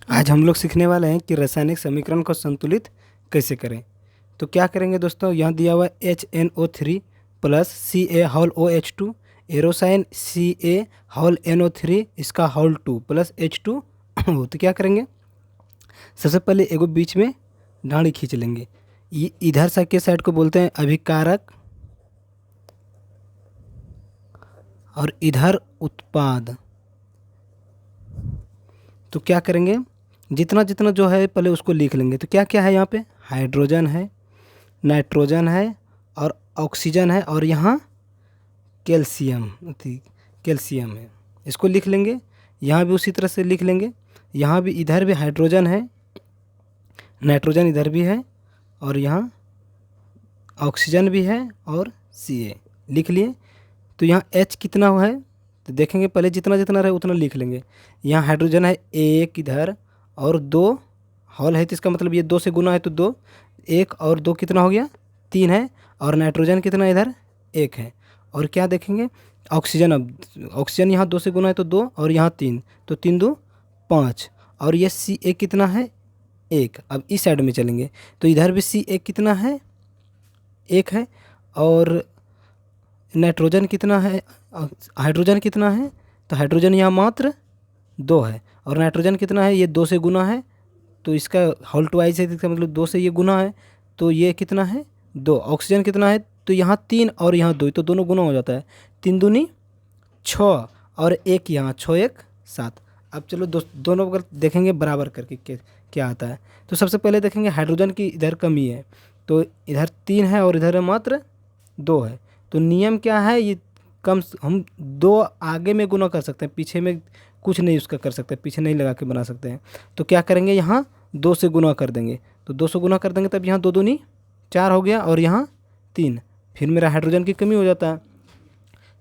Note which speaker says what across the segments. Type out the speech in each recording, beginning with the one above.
Speaker 1: आज हम लोग सीखने वाले हैं कि रासायनिक समीकरण को संतुलित कैसे करें। तो क्या करेंगे दोस्तों, यहाँ दिया हुआ HNO3 प्लस CaOH2 एरोसाइन CaNO3 इसका होल 2 प्लस H2 तो क्या करेंगे, सबसे पहले एगो बीच में डांडी खींच लेंगे। इधर से के साइड को बोलते हैं अभिकारक और इधर उत्पाद। तो क्या करेंगे, जितना जितना जो है पहले उसको लिख लेंगे। तो क्या क्या है यहाँ पे, हाइड्रोजन है, नाइट्रोजन है और ऑक्सीजन है और यहाँ कैल्शियम है। इसको लिख लेंगे। यहाँ भी उसी तरह से लिख लेंगे। यहाँ भी इधर भी हाइड्रोजन है, नाइट्रोजन इधर भी है और यहाँ ऑक्सीजन भी है और Ca लिख लिए। तो यहाँ H कितना हुआ है तो देखेंगे, पहले जितना जितना रहे उतना लिख लेंगे। यहाँ हाइड्रोजन है एक इधर और 2 हॉल है, तो इसका मतलब ये 2 से गुना है तो 2, 1 और 2 कितना हो गया 3 है। और नाइट्रोजन कितना इधर 1 है। और क्या देखेंगे, ऑक्सीजन, अब ऑक्सीजन यहाँ 2 से गुना है तो 2 और यहाँ 3, तो 3 2 5 और ये Ca कितना है 1। अब इस साइड में चलेंगे तो इधर भी Ca कितना है 1 है और नाइट्रोजन कितना है, हाइड्रोजन कितना है, तो हाइड्रोजन यहाँ मात्र 2 है और नाइट्रोजन कितना है, ये 2 से गुना है तो इसका होल ट्वाइस है, इसका मतलब 2 से ये गुना है तो ये कितना है 2। ऑक्सीजन कितना है, तो यहाँ 3 और यहाँ 2, तो दोनों गुना हो जाता है, 3 दूनी 6 और 1 यहाँ 6 1 7। अब चलो दोनों अगर देखेंगे बराबर करके क्या आता है। तो सबसे पहले देखेंगे हाइड्रोजन की इधर कमी है, तो इधर 3 है और इधर मात्र 2 है। तो नियम क्या है, ये कम हम 2 आगे में गुना कर सकते हैं, पीछे में कुछ नहीं उसका कर सकते, पीछे नहीं लगा के बना सकते हैं। तो क्या करेंगे, यहाँ 2 से गुना कर देंगे, तो 2 से गुना कर देंगे तब यहाँ 2 दूनी 4 हो गया और यहाँ 3, फिर मेरा हाइड्रोजन की कमी हो जाता है।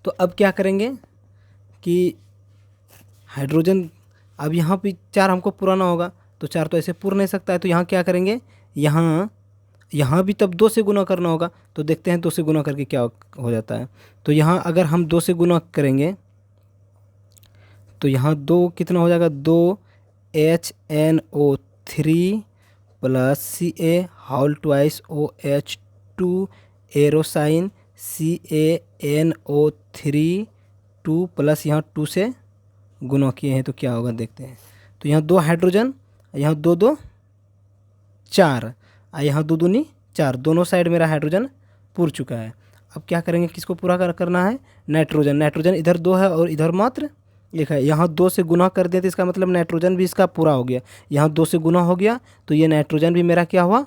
Speaker 1: तो अब क्या करेंगे कि हाइड्रोजन, अब यहाँ भी 4 हमको पुराना होगा तो 4 तो ऐसे पूर नहीं सकता है, तो यहाँ क्या करेंगे, यहाँ भी तब 2 से गुना करना होगा। तो देखते हैं 2 से गुना करके क्या हो जाता है। तो यहाँ अगर हम 2 से गुना करेंगे तो यहाँ 2 कितना हो जाएगा, 2 HNO3 plus Ca whole twice OH2 arrow sign CaNO3 2 plus यहाँ 2 से गुना किए हैं तो क्या होगा देखते हैं। तो यहाँ 2 हाइड्रोजन, यहाँ 2 2 4 और यहाँ 2 दूनी 4, दोनों साइड मेरा हाइड्रोजन पूर चुका है। अब क्या करेंगे, किसको पूरा करना है, नाइट्रोजन इधर 2 है और इधर मात्र 1 है। यहाँ 2 से गुना कर दिया तो इसका मतलब नाइट्रोजन भी इसका पूरा हो गया। यहाँ 2 से गुना हो गया तो ये नाइट्रोजन भी मेरा क्या हुआ,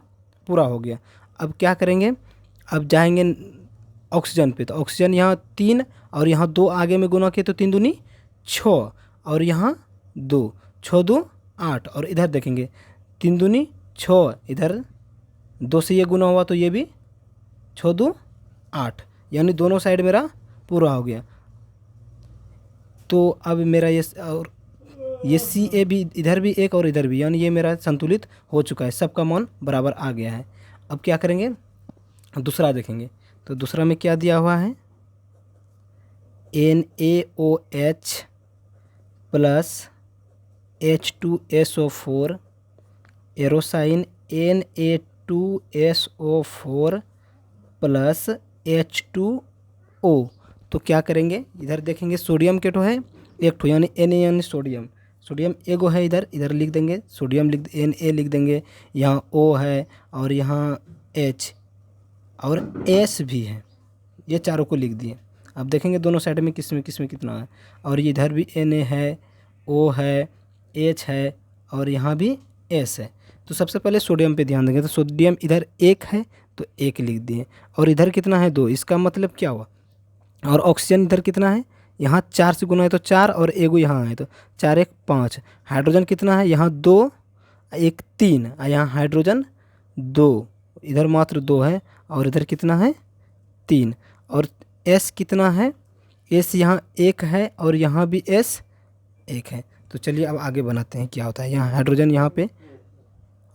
Speaker 1: पूरा हो गया। अब क्या करेंगे, अब जाएंगे ऑक्सीजन पे, तो ऑक्सीजन यहाँ 3 और यहाँ 2 आगे में गुना किए तो 3 दूनी 6 और यहाँ 2, 6 2 8 और इधर देखेंगे 3 दूनी 6, इधर 2 से ये गुना हुआ तो ये भी 6 2 8, यानी दोनों साइड मेरा पूरा हो गया। तो अब मेरा ये और ये Ca भी इधर भी 1 और इधर भी, यानी ये मेरा संतुलित हो चुका है, सबका मान बराबर आ गया है। अब क्या करेंगे, दूसरा देखेंगे। तो दूसरा में क्या दिया हुआ है, NaOH plus H2SO4 एरोसाइन Na2SO4 plus H2O। तो क्या करेंगे, इधर देखेंगे सोडियम के ठो है एक ठो, यानी Na यानी सोडियम एगो है, इधर लिख देंगे सोडियम, Na लिख देंगे, यहाँ O है और यहाँ H और S भी है, ये चारों को लिख दिए। अब देखेंगे दोनों साइड में किस में कितना है, और इधर भी Na है, O है, H है और यहाँ भी S है। तो सबसे पहले सोडियम पे ध्यान देंगे, तो सोडियम इधर 1 है तो 1 लिख दिए और इधर कितना है 2, इसका मतलब क्या हुआ। और ऑक्सीजन इधर कितना है, यहाँ 4 से गुना है तो 4 और एगो यहाँ है तो 4 1 5। हाइड्रोजन कितना है, यहाँ 2 1 3 और यहाँ हाइड्रोजन 2, इधर मात्र 2 है और इधर कितना है 3। और S कितना है, S यहाँ 1 है और यहाँ भी S 1 है। तो चलिए अब आगे बनाते हैं क्या होता है। यहाँ हाइड्रोजन, यहाँ पे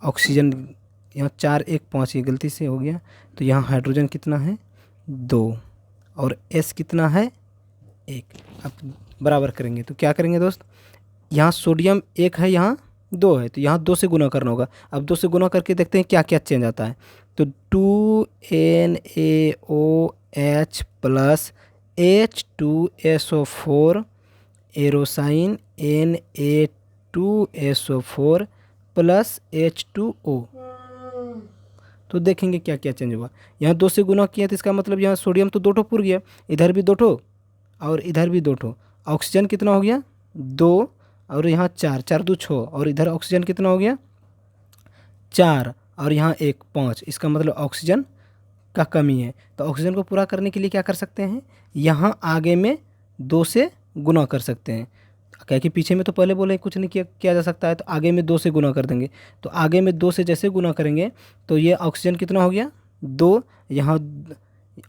Speaker 1: ऑक्सीजन, यहाँ 4 1 5 ये गलती से हो गया, तो यहाँ हाइड्रोजन कितना है 2 और S कितना है 1। अब बराबर करेंगे तो क्या करेंगे दोस्त, यहाँ सोडियम 1 है, यहाँ 2 है, तो यहाँ 2 से गुना करना होगा। अब 2 से गुना करके देखते हैं क्या क्या चेंज आता है। तो 2NaOH plus H2SO4 एरोसाइन Na2SO4 plus H2O। तो देखेंगे क्या क्या चेंज हुआ। यहाँ 2 से गुना किया तो इसका मतलब यहाँ सोडियम तो 2 ठो पुर गया, इधर भी 2 ठो और इधर भी 2 ठो। ऑक्सीजन कितना हो गया 2 और यहाँ 4, 4 2 6 और इधर ऑक्सीजन कितना हो गया 4 और यहाँ 1 5। इसका मतलब ऑक्सीजन का कमी है। तो ऑक्सीजन को पूरा करने के लिए क्या कर सकते हैं, यहाँ आगे में 2 से गुना कर सकते हैं। क्या कि पीछे में तो पहले बोले कुछ नहीं किया जा सकता है, तो आगे में 2 से गुना कर देंगे। तो आगे में 2 से जैसे गुना करेंगे तो ये ऑक्सीजन कितना हो गया 2, यहाँ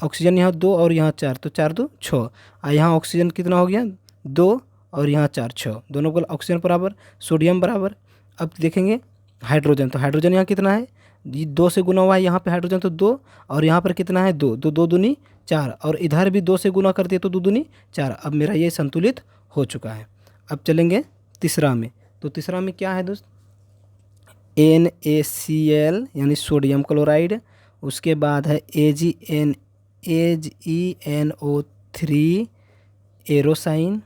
Speaker 1: ऑक्सीजन यहाँ 2 और यहाँ 4, तो 4 2 6 और यहाँ ऑक्सीजन कितना हो गया 2 और यहाँ 4 6, दोनों को ऑक्सीजन बराबर सोडियम बराबर। अब देखेंगे हाइड्रोजन, तो हाइड्रोजन यहाँ कितना है, ये 2 से गुना हुआ है यहाँ पे हाइड्रोजन, तो 2 और यहाँ पर कितना है 2, 2 2 दूनी 4 और इधर भी 2 से गुना कर दिए तो 2 दूनी 4। अब मेरा ये संतुलित हो चुका है। अब चलेंगे तीसरा में। तो तीसरा में क्या है दोस्त, NaCl यानी सोडियम क्लोराइड, उसके बाद है AgNO3 एरोसाइन,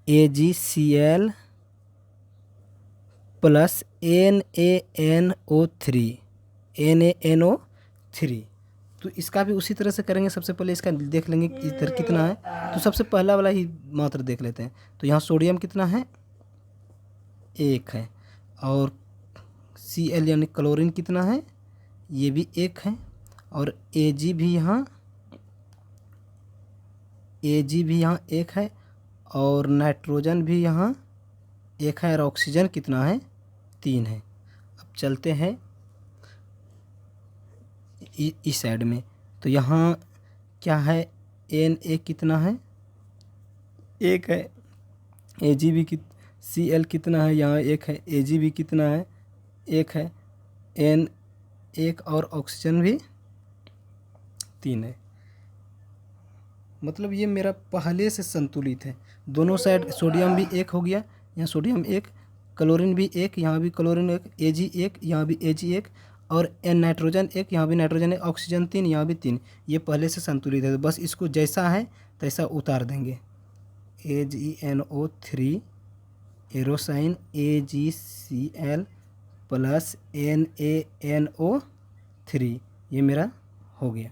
Speaker 1: AgCl प्लस NaNO3। तो इसका भी उसी तरह से करेंगे। सबसे पहले इसका देख लेंगे इधर कितना है, तो सबसे पहला वाला ही मात्रा देख लेते हैं। तो यहाँ सोडियम कितना है 1 है और Cl यानी क्लोरीन कितना है, ये भी 1 है और Ag भी यहाँ 1 है और नाइट्रोजन भी यहाँ 1 है और ऑक्सीजन कितना है 3 है। अब चलते हैं इस साइड में। तो यहाँ क्या है Na कितना है 1 है, Ag भी Cl कितना है यहाँ 1 है, Ag भी कितना है 1 है, N 1 और ऑक्सीजन भी 3 है। मतलब ये मेरा पहले से संतुलित है। दोनों साइड सोडियम भी 1 हो गया, यहाँ सोडियम 1, क्लोरीन भी 1, यहाँ भी क्लोरीन 1, Ag 1, यहाँ भी Ag 1 और N नाइट्रोजन 1, यहाँ भी नाइट्रोजन 1, ऑक्सीजन 3, यहाँ भी 3। ये पहले से संतुलित है। तो बस इसको जैसा है तैसा उतार देंगे। AgNO3 एरोसाइन AgCl प्लस NaNO3, ये मेरा हो गया।